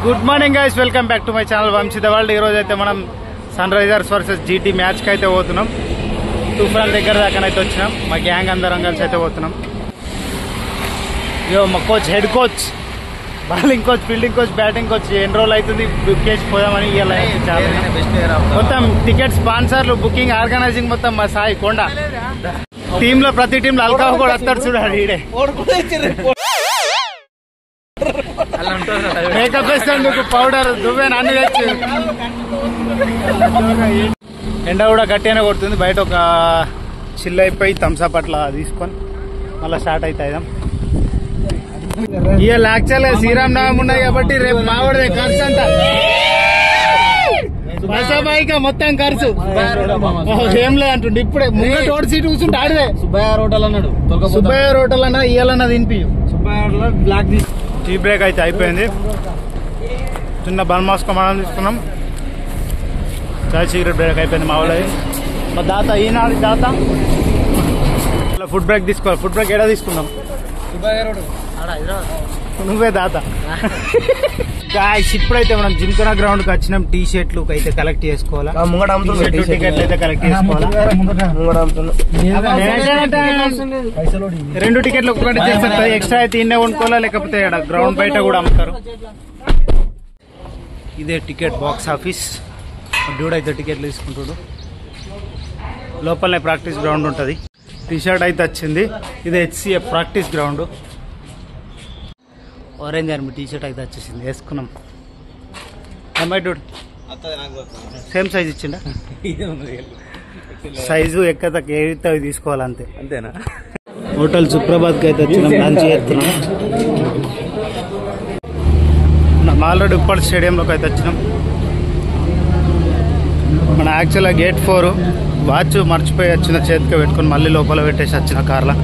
Good morning guys, welcome back to my channel Vamshi the world. ఈరోజు అయితే మనం sun Risers versus GT మ్యాచ్కి అయితే పోతున్నాం. తుఫాన్ దగ్గర దాకానైతే వచ్చినాం. మా గ్యాంగ్ అందరం కలిసి అయితే పోతున్నాం. ఇయో మా coach, head coach, bowling coach, fielding coach, batting coach ఎన్ని రోజులు అవుతుంది బుక్ చేసి పోదామని. మొత్తం టికెట్ స్పాన్సర్లు, బుకింగ్, ఆర్గనైజింగ్ మొత్తం మా సాయి కొండ. టీంలో ప్రతి టీంలో అల్కాఫ్ కూడా వస్తాడు చూడండి. ఈడే మేకప్ వేస్తాడు, పౌడర్, దువ్వెన అన్ని తెచ్చి. ఎండ కూడా గట్టిగానే కొడుతుంది. బయట ఒక చిల్ అయిపోయి థమ్స్అప్ అట్లా తీసుకొని మళ్ళీ స్టార్ట్ అవుతాయిదాం. ఇవాళ యాక్చువల్గా శ్రీరామనవమి ఉన్నాయి కాబట్టి రేపు మావాడే ఖర్చు అంతా. బసాబాయిక మొత్తం ఖర్చు ఏం లేదంటుండే. ఇప్పుడే ముందు తోడు సీట్ కూర్చుంటే ఆడిదే. సుబ్బయ్య హోటల్ అన్నాడు, సుబ్బయ్య హోటల్ అన్నా ఇవ్వాలన్నా తినిపి. Subbaiah hotel black tea break అయితే అయిపోయింది. చిన్న బన్మాస్కో మనం తీసుకున్నాం. చాయ్ సిగరెట్ బ్రేక్ అయిపోయింది మా వాళ్ళది. మా దాత ఈనాడు దాత ఫుడ్ బ్రేక్ తీసుకోవాలి. ఫుడ్ బ్రేక్ ఎక్కడ తీసుకున్నాం? నువ్వే దాత. గాయ్స్ ఇప్పుడైతే మనం జింకనా గ్రౌండ్ కి వచ్చినాం. టీ షర్ట్లు అయితే కలెక్ట్ చేసుకోవాలా, టికెట్లు అయితే కలెక్ట్ చేసుకోవాలా. 2 టికెట్లు ఒక్కటి చేస్తారు. ఎక్స్ట్రా అయితే ఇన్నే కొనుక్కోవాలా, లేకపోతే గ్రౌండ్ బయట కూడా అమ్ముతారు. ఇదే టికెట్ బాక్స్ ఆఫీస్. డ్యూడ్ అయితే టికెట్లు తీసుకుంటాడు. లోపలనే ప్రాక్టీస్ గ్రౌండ్ ఉంటుంది. టీ షర్ట్ అయితే వచ్చింది. ఇది HCF practice ground. Orange army T shirt అయితే వచ్చేసింది, వేసుకున్నాం. అమ్మాయి డూడ్ సేమ్ సైజ్ ఇచ్చిండా? సైజు ఎక్కతక్క ఏదైతే అవి తీసుకోవాలంతే. అంతేనా? హోటల్ సుప్రభాత్కి అయితే వచ్చినాం. లంచ్ చేస్తున్నాం. ఆల్రెడీ ఉప్పల్ స్టేడియంలోకి అయితే వచ్చినాం. మన యాక్చువల్గా గేట్ 4 వాచ్ మర్చిపోయి వచ్చిన, చేతికి పెట్టుకుని మళ్ళీ లోపల పెట్టేసి వచ్చిన కార్లో.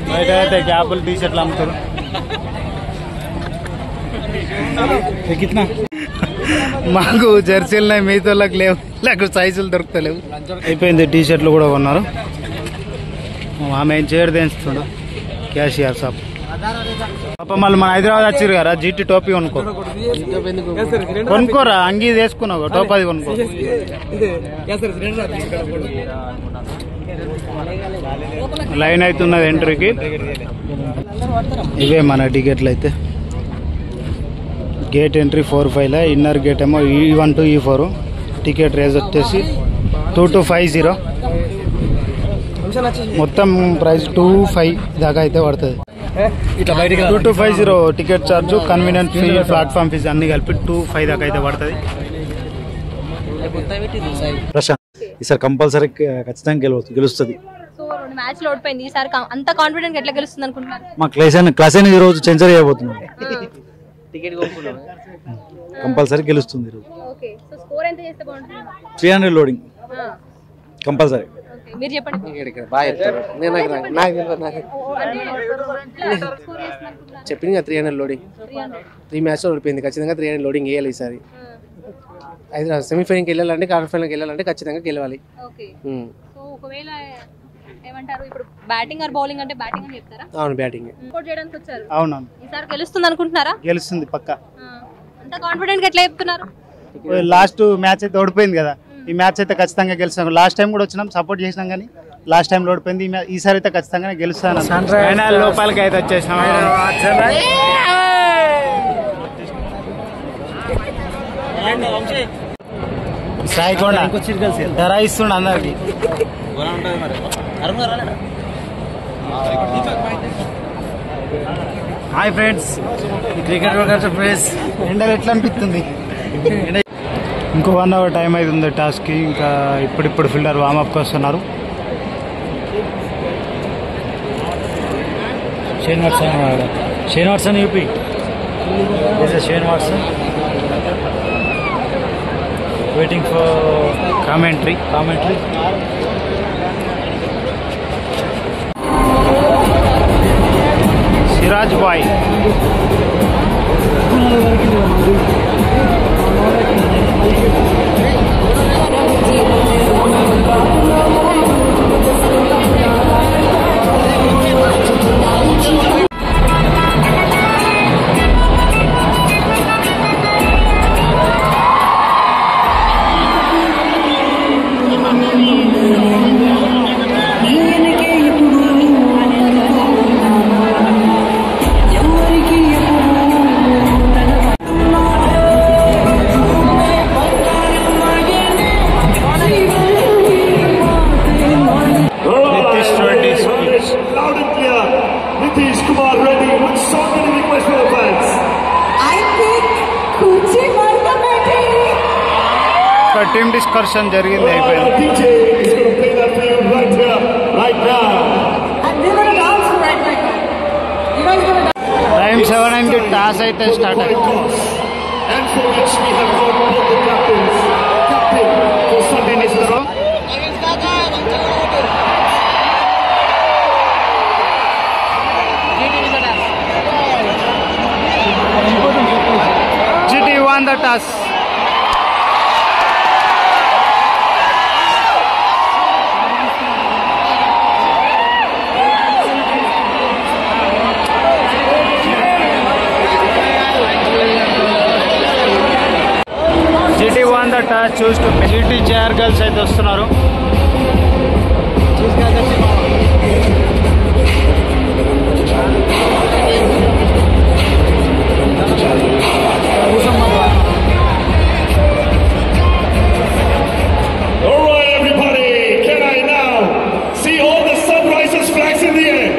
బయట అయితే క్యాపులు, టీ షర్ట్లు అమ్ముతారు. మాకు జెర్సీలున్నాయి, మిగతాళ్ళకి లేవు. లేకపోతే సైజులు దొరుకుతలేవు. అయిపోయింది. టీ షర్ట్లు కూడా కొన్నారు. ఆమె ఏం చేయడు తెంచుతుండు క్యాషియర్ షాప్. పాప మళ్ళీ మన హైదరాబాద్ వచ్చారు కదా, జీటీ టోపీ కొనుక్కోరా. అంగీ వేసుకున్నావు, టోపీ కొనుక్కో. లైన్ అవుతున్నది ఎంట్రీకి. ఇవే మన టికెట్లు అయితే. గేట్ ఎంట్రీ 4-5, ఇన్నర్ గేట్ ఏమో E1 to E4. Ticket raise వచ్చేసి 2250. మొత్తం ప్రైస్ 25 దాకా అయితే పడుతుంది. 2250 ticket charge, convenient fee, platform fees అన్ని కలిపి 25 దాకా అయితే పడుతుంది. ప్రశాంత్ ఈసారి కంపల్సరీ ఖచ్చితంగా గెలుస్తుంది. మ్యాచ్ లో ఓడిపోయింది. ఈసారి అంత కాన్ఫిడెంట్ ఎట్లా గెలుస్తుంది అనుకుంటున్నారు? మా క్లాస్ అయిన ఈ రోజు సెంచరీ అయిపోతుంది. కంపల్సరీ గెలుస్తుంది. 300 లోడింగ్ కంపల్సరీ. మీరు చెప్పండి. చెప్పింది 300 లోడింగ్. 3 మ్యాచ్ ఓడిపోయింది. ఖచ్చితంగా 300 లోడింగ్ వేయాలి ఈసారి. హైదరాబాద్ సెమీఫైనల్కి వెళ్ళాలంటే, క్వార్టర్ ఫైనల్కి వెళ్ళాలంటే ఖచ్చితంగా గెలవాలి. ఒకవేళ ఏమంటారు, ఇప్పుడు బ్యాటింగ్ ఆర్ బౌలింగ్ అంటే బ్యాటింగ్ అని చెప్తారా? అవును, బ్యాటింగ్. సపోర్ట్ చేయడానికి వచ్చారు. అవునవును. ఈసారి గెలుస్తుంది అనుకుంటున్నారా? గెలుస్తుంది పక్కా. అంత కాన్ఫిడెంట్ గా ఎట్లా చెప్తున్నారు? లాస్ట్ మ్యాచ్ అయితే ఓడిపోయింది కదా, ఈ మ్యాచ్ అయితే ఖచ్చితంగా గెలుస్తాం. లాస్ట్ టైం కూడా వచ్చినాం, సపోర్ట్ చేసినాం, కానీ లాస్ట్ టైం ఓడిపోయింది. ఈసారి అయితే ఖచ్చితంగా గెలుస్తాను. లోపలికి అయితే వచ్చేసినాం. సాయికొండ ధర ఇస్తుండ అందరికి. Hi friends, cricket friends. ఎండలు ఎట్లా అనిపిస్తుంది? ఇంకో 1 hour టైం అవుతుంది టాస్క్కి. ఇంకా ఇప్పుడు ఫీల్డర్ వార్మప్కి వస్తున్నారు. షేన్ వాట్సన్ యూపీ. Shane Watson waiting for commentary. Siraj boy. Team discussion జరిగింది, అయిపోయింది. DJ is going to play that for you right here, right now. And we're going to dance right now. You guys going to dance? Time 7 కి toss అయితే start అయింది. And for which we have got both the captains. Captain for Sunday Nistro. GT won the toss. GT won the toss. Choose to GT JR girls అయితే వస్తున్నారు. All right, everybody, can I now see all the Sunrisers flags in the air?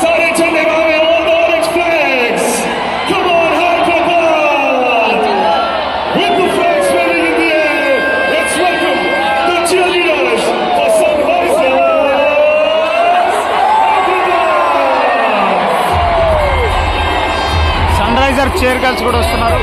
Sare chande wale all the orange flags. Come on, Hyderabad! With the flags waving in the air, let's welcome the cheerleaders for Sunrisers. Sunriser cheer girls కూడా వస్తున్నారు.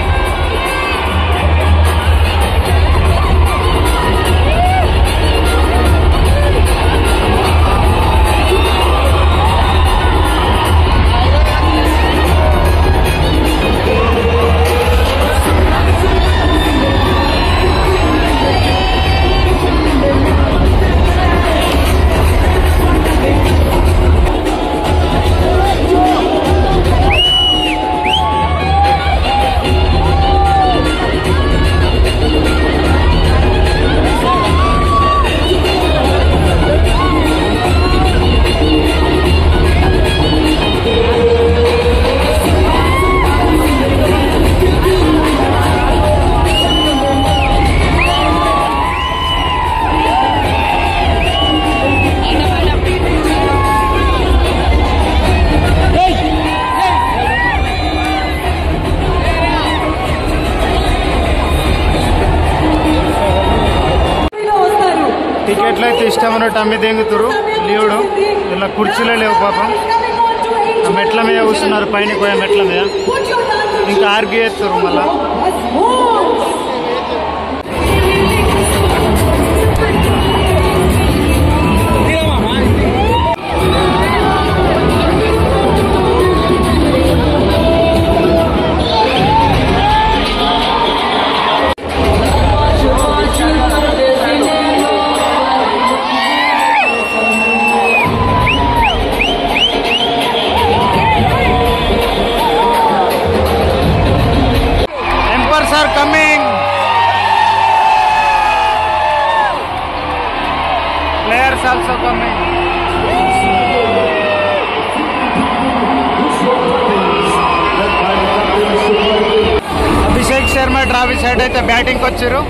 టికెట్లు అయితే ఇష్టమన్నట్టు అమ్మి దెంగుతురు లీవుడు. ఇలా కుర్చీలే లేవు పాపం. ఆ మెట్ల మీద కూర్చున్నారు, పైన పోయే మెట్ల మీద. ఇంకా ఆర్గ్యూ చేస్తారు మళ్ళా. Are coming. Players also coming. Abhishek Sharma Travis Head అయితే బ్యాటింగ్ వచ్చారు.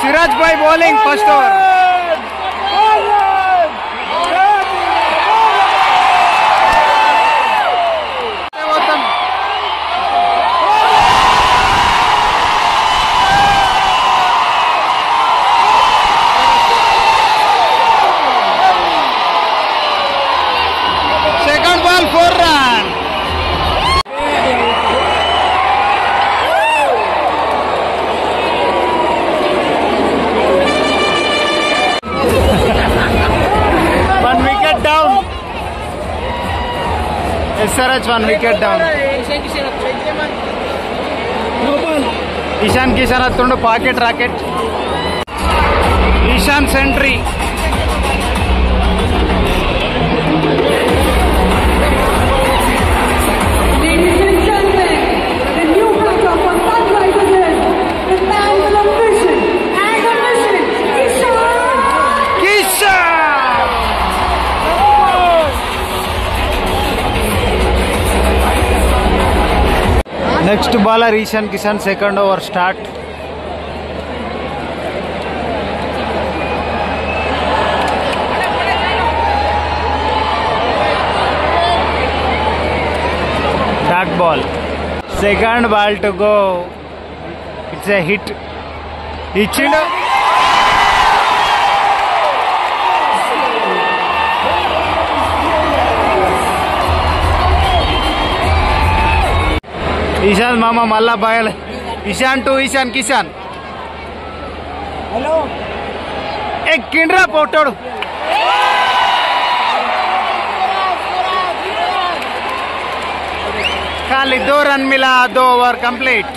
సిరాజ్ భాయ్ bowling first over. Second ball 4 run. SRH 1 wicket down. Ishan Kishan attundu pocket racket. Ishan century. Ladies and gentlemen, the new batter for Sunrisers is the man with a vision and a mission, Ishan! Next bowler Ishan Kishan, second over start. Dot ball, second ball to go. It's a hit. ఇచ్చిండు. ఈశాన్ మామ మళ్ళా బాయల్. Ishan to Ishan Kishan. ఎక్కిండ్రా పోటాడు. ఖాళీ 2 run మిలా, 2 over complete.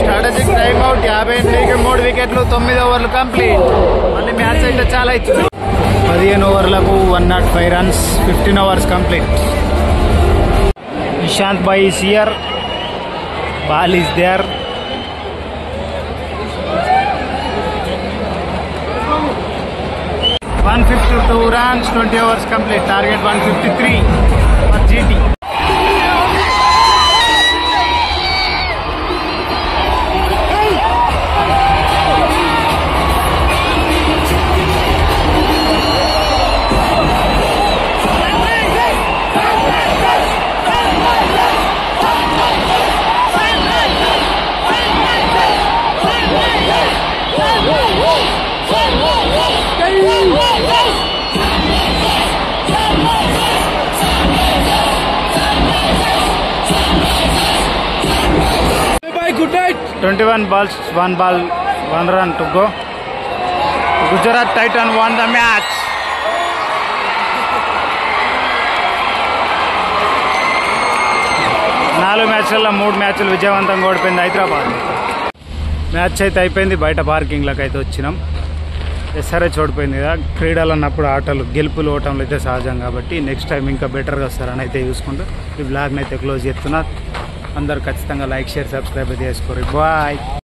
Strategic time out. 58కి 3 వికెట్లు, 9 ఓవర్లు కంప్లీట్. మళ్ళీ మ్యాచ్ అయితే చాలా ఇచ్చింది. 15 ఓవర్లకు 105 runs, 15 overs complete. Ishant Bhai is here. Ball is there. $152 runs, 20 overs complete. Target 153 for GT. Good night. 21 balls, 1 ball, 1 run to go. Gujarat Titan won the match. 4 మ్యాచ్లలో 3 మ్యాచ్లు విజయవంతంగా ఓడిపోయింది హైదరాబాద్. మ్యాచ్ అయితే అయిపోయింది. బయట పార్కింగ్లోకి అయితే వచ్చినాం. ఎస్ఆర్హెచ్ ఓడిపోయింది కదా. క్రీడలు అన్నప్పుడు ఆటలు గెలుపులు ఓటంలు అయితే సహజం కాబట్టి నెక్స్ట్ టైం ఇంకా బెటర్గా వస్తారని అయితే చూసుకుంటూ ఈ బ్లాగ్ని అయితే క్లోజ్ చేస్తున్నా. అందరు ఖచ్చితంగా లైక్, షేర్, సబ్స్క్రైబ్ అయితే చేసుకోరు. బాయ్.